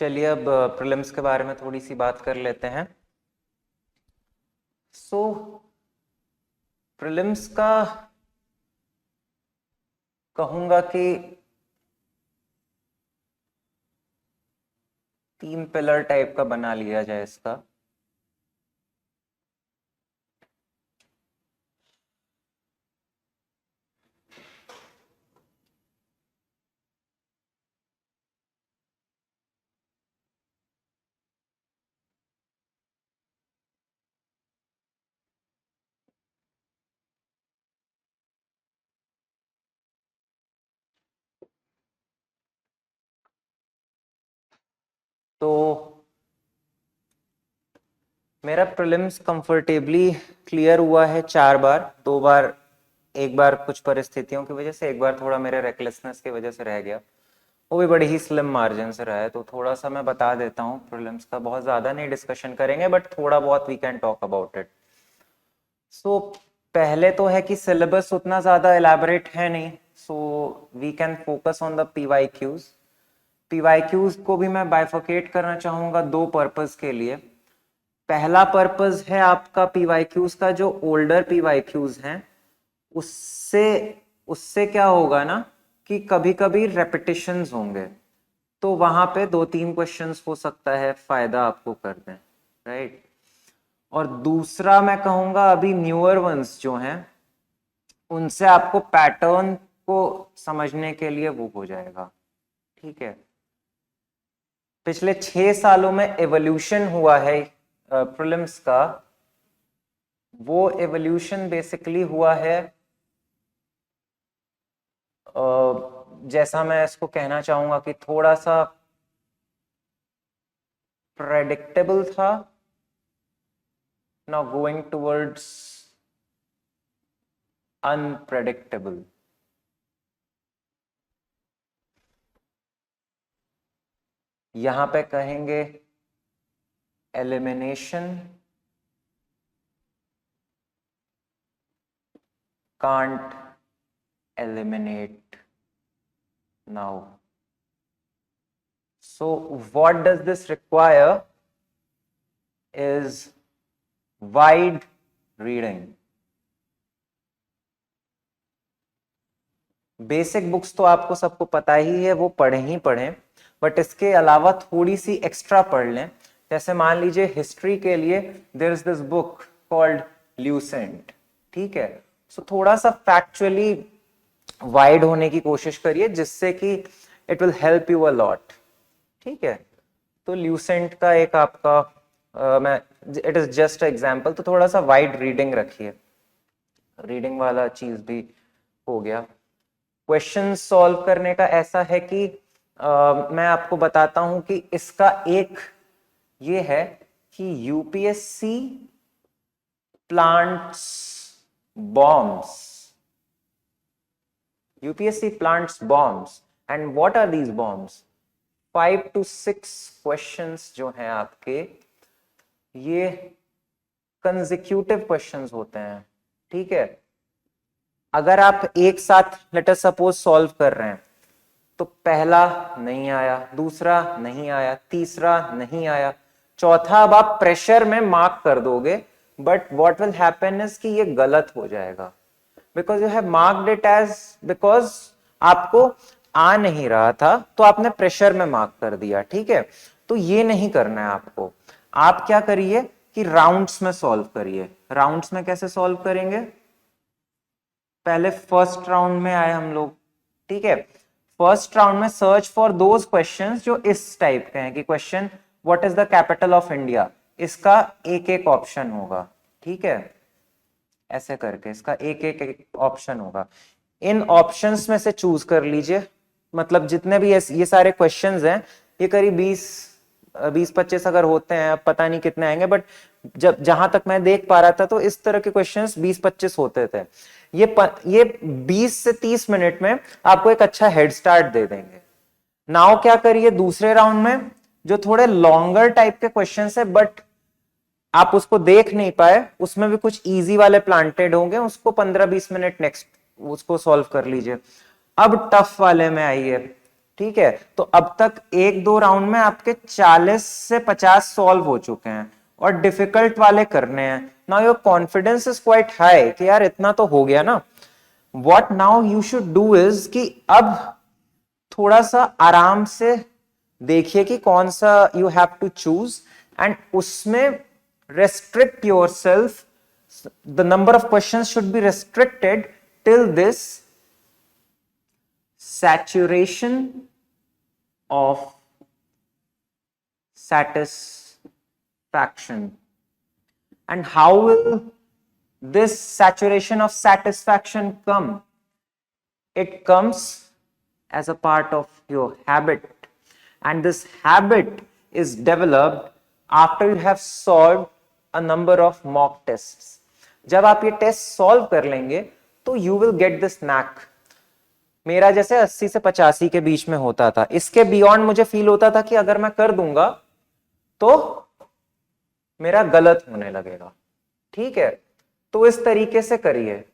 चलिए अब प्रीलिम्स के बारे में थोड़ी सी बात कर लेते हैं। प्रीलिम्स का कहूंगा कि 3 पिलर टाइप का बना लिया जाए इसका। तो मेरा प्रीलिम्स कंफर्टेबली क्लियर हुआ है 4 बार, 2 बार, एक बार कुछ परिस्थितियों की वजह से, एक बार थोड़ा मेरे रेकलेसनेस की वजह से रह गया। वो भी बड़ी ही स्लिम मार्जिन से रहा है। तो थोड़ा सा मैं बता देता हूँ प्रीलिम्स का, बहुत ज्यादा नहीं डिस्कशन करेंगे बट थोड़ा बहुत we can talk about it. पहले तो है कि सिलेबस उतना ज्यादा एलैबोरेट है नहीं, so we can focus on the PYQs. PYQs को भी मैं बाइफर्केट करना चाहूंगा 2 पर्पस के लिए। पहला पर्पस है आपका पीवाईक्यूज का, जो ओल्डर पीवाईक्यूज हैं उससे उससे क्या होगा ना कि कभी कभी रेपिटेशंस होंगे, तो वहां पे 2-3 क्वेश्चंस हो सकता है फायदा आपको कर दें, राइट। और दूसरा मैं कहूंगा अभी न्यूअर वंस जो हैं उनसे आपको पैटर्न को समझने के लिए वो हो जाएगा, ठीक है। पिछले 6 सालों में एवोल्यूशन हुआ है प्रीलिम्स का। वो एवोल्यूशन बेसिकली हुआ है जैसा मैं इसको कहना चाहूंगा कि थोड़ा सा प्रेडिक्टेबल था, नाउ गोइंग टुवर्ड्स अनप्रेडिक्टेबल। यहां पे कहेंगे elimination can't eliminate now. So what does this require is wide reading. Basic books तो आपको सबको पता ही है, वो पढ़े ही पढ़े, बट इसके अलावा थोड़ी सी एक्स्ट्रा पढ़ लें। जैसे मान लीजिए हिस्ट्री के लिए there is this book called Lucent, ठीक है। सो थोड़ा सा फैक्चुअली वाइड होने की कोशिश करिए जिससे कि it will help you a lot, ठीक है। तो ल्यूसेंट का एक आपका मैं इट इज जस्ट एग्जांपल, तो थोड़ा सा वाइड रीडिंग रखिए, रीडिंग वाला चीज भी हो गया। क्वेश्चन सॉल्व करने का ऐसा है कि मैं आपको बताता हूं कि इसका एक ये है कि UPSC plants bombs, UPSC plants bombs, and what are these bombs? 5 to 6 questions जो हैं आपके, ये consecutive questions होते हैं, ठीक है। अगर आप एक साथ लेट अस सपोज सॉल्व कर रहे हैं तो पहला नहीं आया, दूसरा नहीं आया, तीसरा नहीं आया, चौथा अब आप प्रेशर में मार्क कर दोगे, but what will happen is कि ये गलत हो जाएगा because you have marked it as, because आपको आ नहीं रहा था तो आपने प्रेशर में मार्क कर दिया, ठीक है। तो ये नहीं करना है आपको। आप क्या करिए कि राउंड्स में सॉल्व करिए। राउंड्स में कैसे सॉल्व करेंगे? पहले फर्स्ट राउंड में आए हम लोग, ठीक है। फर्स्ट राउंड में सर्च फॉर दोज क्वेश्चंस जो इस टाइप के हैं कि question what is the capital of India, इसका एक एक ऑप्शन होगा, ठीक है। ऐसे करके इसका एक एक ऑप्शन होगा। इन ऑप्शंस में से चूज कर लीजिए, मतलब जितने भी ये सारे क्वेश्चंस हैं, ये करीब 20-25 अगर होते हैं, अब पता नहीं कितने आएंगे, बट जहां तक मैं देख पा रहा था तो इस तरह के क्वेश्चंस 20-25 होते थे। ये 20 से 30 मिनट में आपको एक अच्छा हेड स्टार्ट दे देंगे। नाउ क्या करिए दूसरे राउंड में, जो थोड़े लॉन्गर टाइप के क्वेश्चंस है बट आप उसको देख नहीं पाए, उसमें भी कुछ इजी वाले प्लांटेड होंगे, उसको 15-20 मिनट नेक्स्ट उसको सॉल्व कर लीजिए। अब टफ वाले में आइए, ठीक है, तो अब तक एक दो राउंड में आपके 40 से 50 सॉल्व हो चुके हैं और डिफिकल्ट वाले करने हैं। Now your confidence is quite high कि यार इतना तो हो गया ना। What now you should do is कि अब थोड़ा सा आराम से देखिए कि कौन सा you have to choose, and उसमें restrict yourself. The number of questions should be restricted till this saturation of satisfaction. And how will this saturation of satisfaction come? It comes as a part of your habit, and this habit is developed after you have solved a number of mock tests. जब आप ये test solve कर लेंगे तो you will get this knack. मेरा जैसे 80 से 85 के बीच में होता था, इसके बियॉन्ड मुझे फील होता था कि अगर मैं कर दूंगा तो मेरा गलत होने लगेगा। ठीक है, तो इस तरीके से करिए।